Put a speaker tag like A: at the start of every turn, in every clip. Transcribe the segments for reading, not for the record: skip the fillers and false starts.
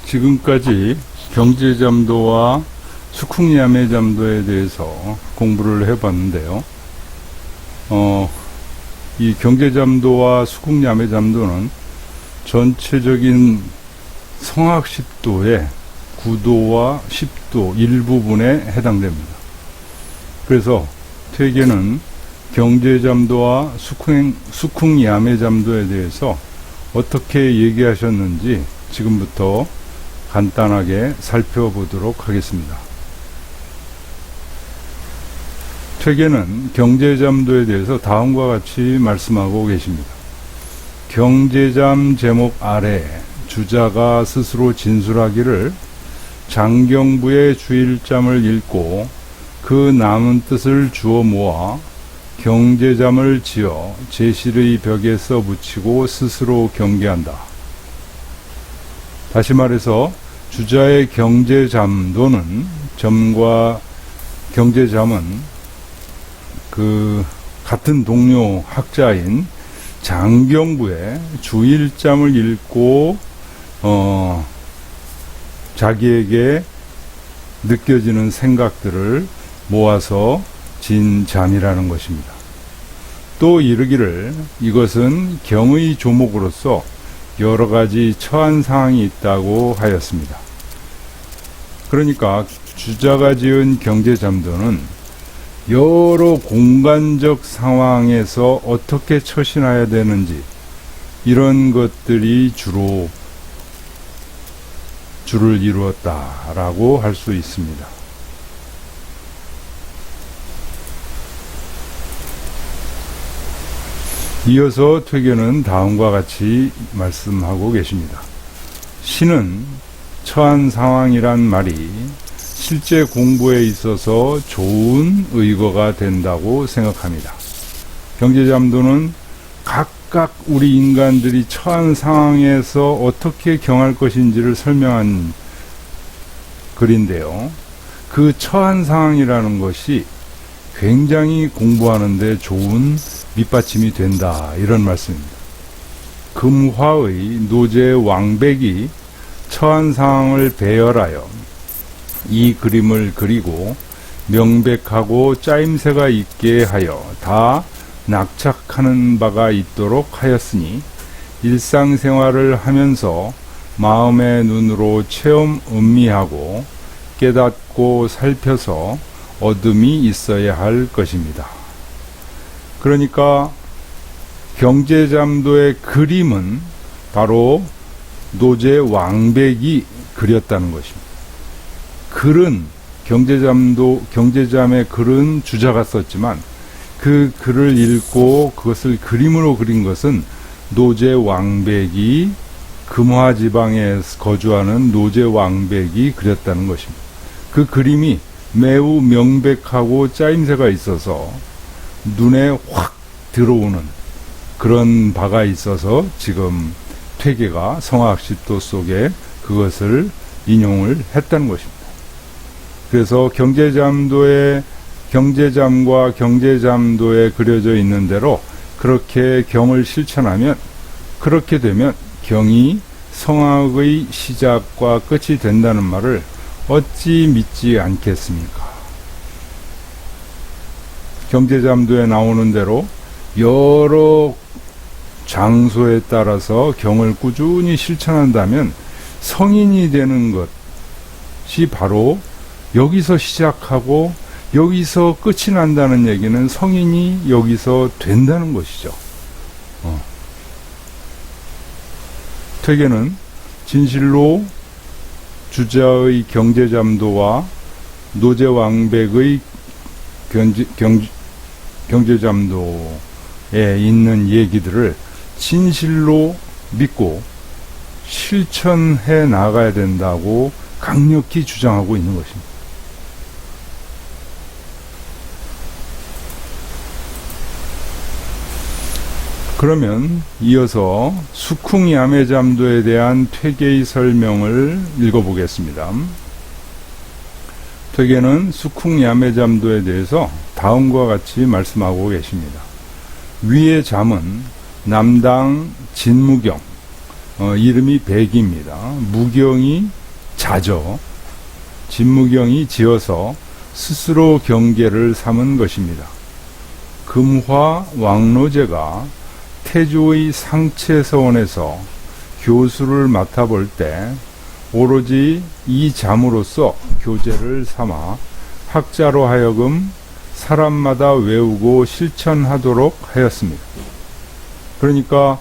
A: 지금까지 경제잠도와 수쿵야매잠도에 대해서 공부를 해봤는데요. 이 경제잠도와 수쿵야매잠도는 전체적인 성악 10도의 9도와 10도 일부분에 해당됩니다. 그래서 퇴계는 경제잠도와 수쿵야매잠도에 대해서 어떻게 얘기하셨는지 지금부터 간단하게 살펴보도록 하겠습니다. 퇴계는 경제잠도에 대해서 다음과 같이 말씀하고 계십니다. 경제잠 제목 아래 주자가 스스로 진술하기를 장경부의 주일잠을 읽고 그 남은 뜻을 주워 모아 경제잠을 지어 제실의 벽에 써붙이고 스스로 경계한다. 다시 말해서 주자의 경제잠도는 점과 경제잠은 그 같은 동료 학자인 장경부의 주일잠을 읽고 자기에게 느껴지는 생각들을 모아서 진 잠이라는 것입니다. 또 이르기를 이것은 경의 조목으로서 여러 가지 처한 상황이 있다고 하였습니다. 그러니까 주자가 지은 경제잠도는 여러 공간적 상황에서 어떻게 처신해야 되는지 이런 것들이 주로 주를 이루었다라고 할 수 있습니다. 이어서 퇴계는 다음과 같이 말씀하고 계십니다. 신은 처한 상황이란 말이 실제 공부에 있어서 좋은 의거가 된다고 생각합니다. 경제잠도는 각각 우리 인간들이 처한 상황에서 어떻게 경할 것인지를 설명한 글인데요. 그 처한 상황이라는 것이 굉장히 공부하는데 좋은 밑받침이 된다, 이런 말씀입니다. 금화의 노제 왕백이 처한 상황을 배열하여 이 그림을 그리고 명백하고 짜임새가 있게 하여 다 낙착하는 바가 있도록 하였으니 일상생활을 하면서 마음의 눈으로 체험 음미하고 깨닫고 살펴서 어둠이 있어야 할 것입니다. 그러니까 경제잠도의 그림은 바로 노제 왕백이 그렸다는 것입니다. 글은 경제잠의 글은 주자가 썼지만 그 글을 읽고 그것을 그림으로 그린 것은 노제 왕백이 금화지방에 거주하는 노제 왕백이 그렸다는 것입니다. 그 그림이 매우 명백하고 짜임새가 있어서 눈에 확 들어오는 그런 바가 있어서 지금 퇴계가 성악 10도 속에 그것을 인용을 했다는 것입니다. 그래서 경제잠과 경제잠도에 그려져 있는 대로 그렇게 경을 실천하면, 그렇게 되면 경이 성악의 시작과 끝이 된다는 말을 어찌 믿지 않겠습니까? 경제잠도에 나오는 대로 여러 장소에 따라서 경을 꾸준히 실천한다면 성인이 되는 것이 바로 여기서 시작하고 여기서 끝이 난다는 얘기는 성인이 여기서 된다는 것이죠. 퇴계는 진실로 주자의 경제잠도와 노제왕백의 경제잠도에 있는 얘기들을 진실로 믿고 실천해 나가야 된다고 강력히 주장하고 있는 것입니다. 그러면 이어서 수쿵야매잠도에 대한 퇴계의 설명을 읽어보겠습니다. 퇴계는 수쿵야매잠도에 대해서 다음과 같이 말씀하고 계십니다. 위의 잠은 남당 진무경, 이름이 백입니다. 무경이 자죠. 진무경이 지어서 스스로 경계를 삼은 것입니다. 금화 왕노제가 태조의 상체서원에서 교수를 맡아볼 때 오로지 이 잠으로써 교재를 삼아 학자로 하여금 사람마다 외우고 실천하도록 하였습니다. 그러니까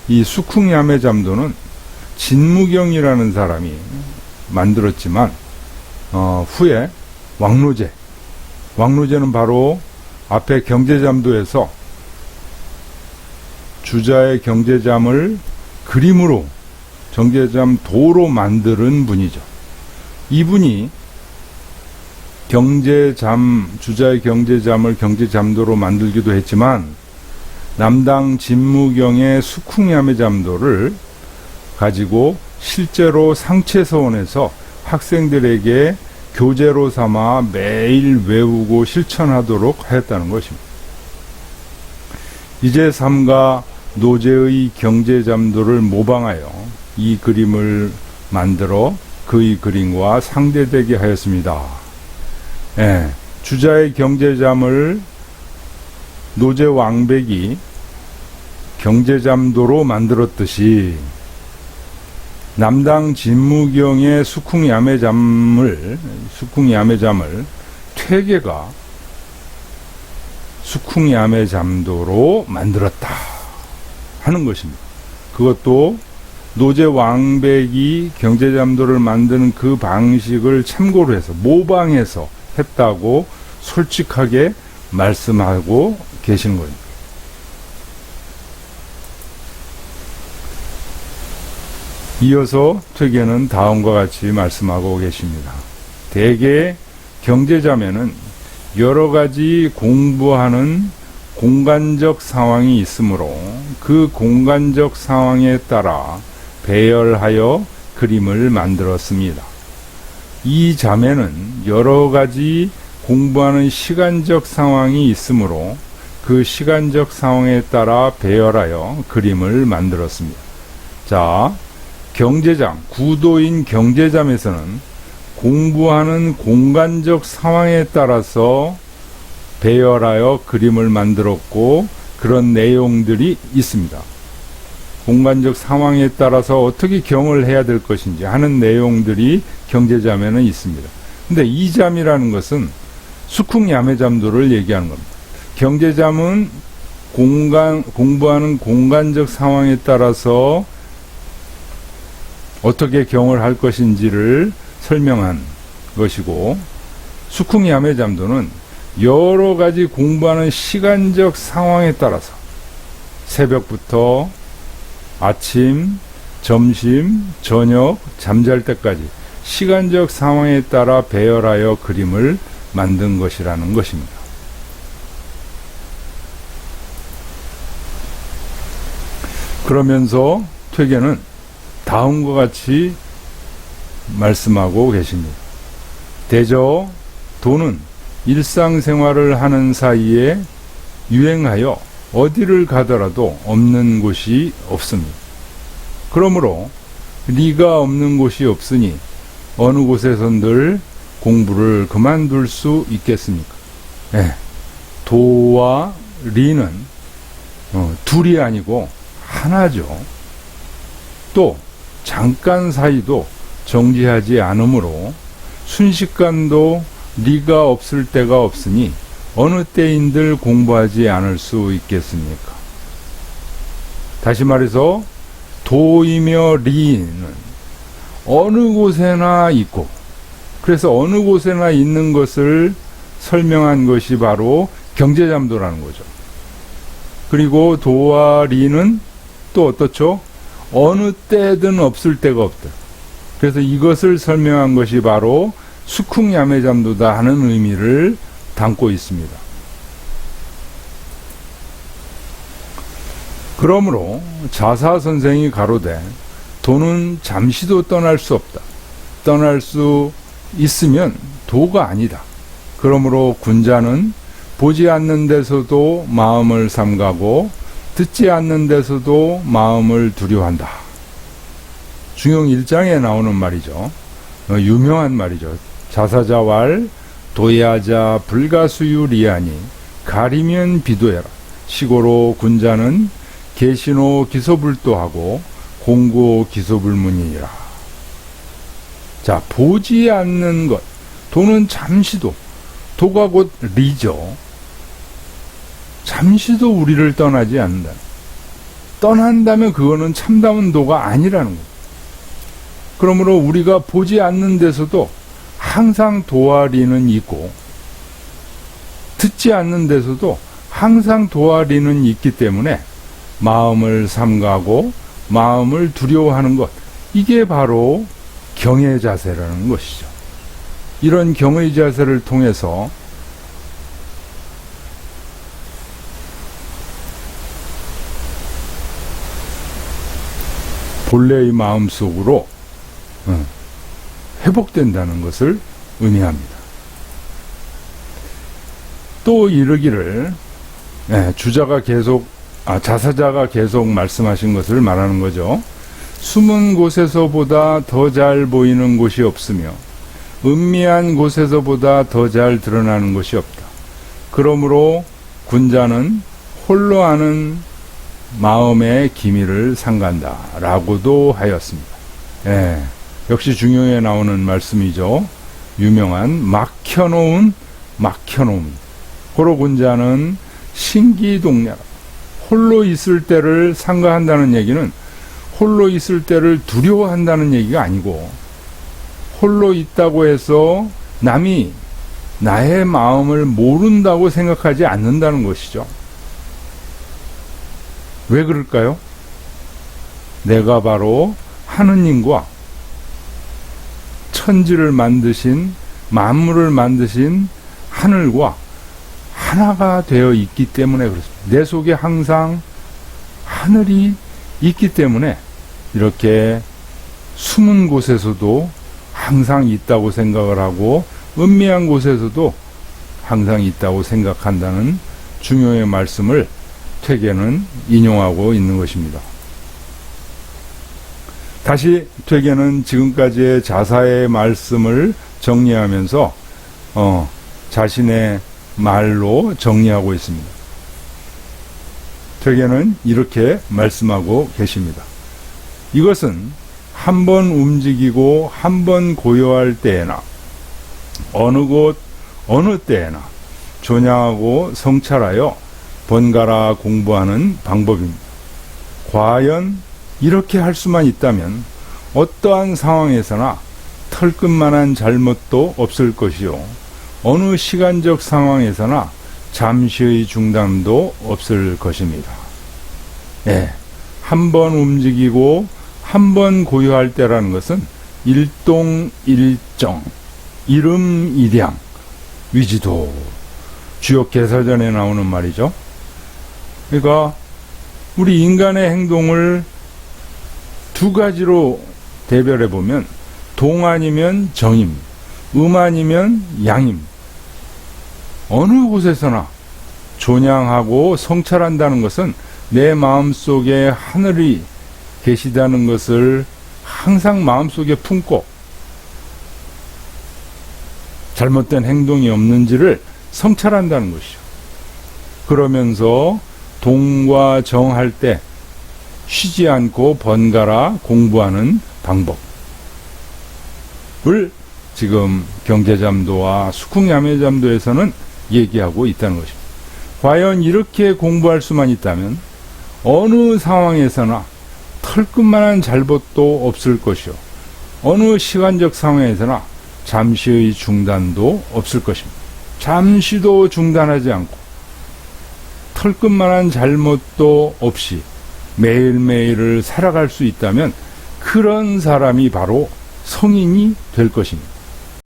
A: 이 수쿵야매잠도는 진무경이라는 사람이 만들었지만 후에 왕노제는 바로 앞에 경제잠도에서 주자의 경제잠을 그림으로 경제잠도로 만드는 분이죠. 이분이 주자의 경제잠을 경제잠도로 만들기도 했지만 남당 진무경의 수쿵야매잠도를 가지고 실제로 상체서원에서 학생들에게 교재로 삼아 매일 외우고 실천하도록 하였다는 것입니다. 이제 삼가 노제의 경제잠도를 모방하여 이 그림을 만들어 그의 그림과 상대되게 하였습니다. 주자의 경제잠을 노제 왕백이 경제잠도로 만들었듯이 남당 진무경의 수쿵야매잠을 퇴계가 수쿵야매잠도로 만들었다 하는 것입니다. 그것도 노제 왕백이 경제잠도를 만드는 그 방식을 참고로 해서 모방해서 했다고 솔직하게 말씀하고 계시는 겁니다. 이어서 퇴계는 다음과 같이 말씀하고 계십니다. 대개 경제자매는 여러 가지 공부하는 공간적 상황이 있으므로 그 공간적 상황에 따라 배열하여 그림을 만들었습니다. 이 자매는 여러 가지 공부하는 시간적 상황이 있으므로 그 시간적 상황에 따라 배열하여 그림을 만들었습니다. 자, 구도인 경제잠에서는 공부하는 공간적 상황에 따라서 배열하여 그림을 만들었고 그런 내용들이 있습니다. 공간적 상황에 따라서 어떻게 경을 해야 될 것인지 하는 내용들이 경제잠에는 있습니다. 근데 이 잠이라는 것은 수쿵야매잠도를 얘기하는 겁니다. 경제잠은 공부하는 공간적 상황에 따라서 어떻게 경을 할 것인지를 설명한 것이고, 수쿵야매잠도는 여러 가지 공부하는 시간적 상황에 따라서 새벽부터 아침, 점심, 저녁, 잠잘 때까지 시간적 상황에 따라 배열하여 그림을 만든 것이라는 것입니다. 그러면서 퇴계는 다음과 같이 말씀하고 계십니다. 대저 도는 일상생활을 하는 사이에 유행하여 어디를 가더라도 없는 곳이 없습니다. 그러므로 리가 없는 곳이 없으니 어느 곳에선들 공부를 그만둘 수 있겠습니까? 도와 리는 둘이 아니고 하나죠. 또 잠깐 사이도 정지하지 않으므로 순식간도 리가 없을 때가 없으니 어느 때인들 공부하지 않을 수 있겠습니까? 다시 말해서 도이며 리는 어느 곳에나 있고, 그래서 어느 곳에나 있는 것을 설명한 것이 바로 경제잠도라는 거죠. 그리고 도와 리는 또 어떻죠? 어느 때든 없을 때가 없다. 그래서 이것을 설명한 것이 바로 수쿵야매잠도다 하는 의미를 담고 있습니다. 그러므로 자사선생이 가로되 도는 잠시도 떠날 수 없다. 떠날 수 있으면 도가 아니다. 그러므로 군자는 보지 않는 데서도 마음을 삼가고 듣지 않는 데서도 마음을 두려워한다. 중용 1장에 나오는 말이죠. 유명한 말이죠. 자사자왈 도야자 불가수유리하니 가리면 비도해라. 시고로 군자는 계신호 기소불도하고 공고 기소불문이니라. 자, 보지 않는 것. 도는 잠시도, 도가 곧 리죠. 잠시도 우리를 떠나지 않는다. 떠난다면 그거는 참다운 도가 아니라는 것. 그러므로 우리가 보지 않는 데서도 항상 도와리는 있고, 듣지 않는 데서도 항상 도와리는 있기 때문에 마음을 삼가고 마음을 두려워하는 것, 이게 바로 경의 자세라는 것이죠. 이런 경의 자세를 통해서 본래의 마음속으로 회복된다는 것을 의미합니다. 또 이르기를 자사자가 계속 말씀하신 것을 말하는 거죠. 숨은 곳에서보다 더 잘 보이는 곳이 없으며 은미한 곳에서보다 더 잘 드러나는 것이 없다. 그러므로 군자는 홀로 아는 마음의 기미를 상간다 라고도 하였습니다. 역시 중용에 나오는 말씀이죠. 유명한 막혀놓음. 고로 군자는 신기동ня라. 홀로 있을 때를 상가한다는 얘기는 홀로 있을 때를 두려워한다는 얘기가 아니고, 홀로 있다고 해서 남이 나의 마음을 모른다고 생각하지 않는다는 것이죠. 왜 그럴까요? 내가 바로 하느님과 천지를 만드신, 만물을 만드신 하늘과 하나가 되어 있기 때문에 그렇습니다. 내 속에 항상 하늘이 있기 때문에 이렇게 숨은 곳에서도 항상 있다고 생각을 하고 은미한 곳에서도 항상 있다고 생각한다는 중요의 말씀을 퇴계는 인용하고 있는 것입니다. 다시 퇴계는 지금까지의 자사의 말씀을 정리하면서 자신의 말로 정리하고 있습니다. 퇴계는 이렇게 말씀하고 계십니다. 이것은 한 번 움직이고 한 번 고요할 때에나 어느 곳 어느 때에나 존양하고 성찰하여 번갈아 공부하는 방법입니다. 과연 이렇게 할 수만 있다면 어떠한 상황에서나 털끝만한 잘못도 없을 것이요, 어느 시간적 상황에서나 잠시의 중단도 없을 것입니다. 한 번 움직이고 한 번 고요할 때라는 것은 일동일정, 일음일양, 위지도, 주역개사전에 나오는 말이죠. 그러니까 우리 인간의 행동을 두 가지로 대별해 보면 동 아니면 정임, 아니면 양임. 어느 곳에서나 존양하고 성찰한다는 것은 내 마음속에 하늘이 계시다는 것을 항상 마음속에 품고 잘못된 행동이 없는지를 성찰한다는 것이죠. 그러면서 동과 정할 때 쉬지 않고 번갈아 공부하는 방법을 지금 경계잠도와 수쿵야매잠도에서는 얘기하고 있다는 것입니다. 과연 이렇게 공부할 수만 있다면 어느 상황에서나 털끝만한 잘못도 없을 것이요, 어느 시간적 상황에서나 잠시의 중단도 없을 것입니다. 잠시도 중단하지 않고 털끝만한 잘못도 없이 매일매일을 살아갈 수 있다면 그런 사람이 바로 성인이 될 것입니다.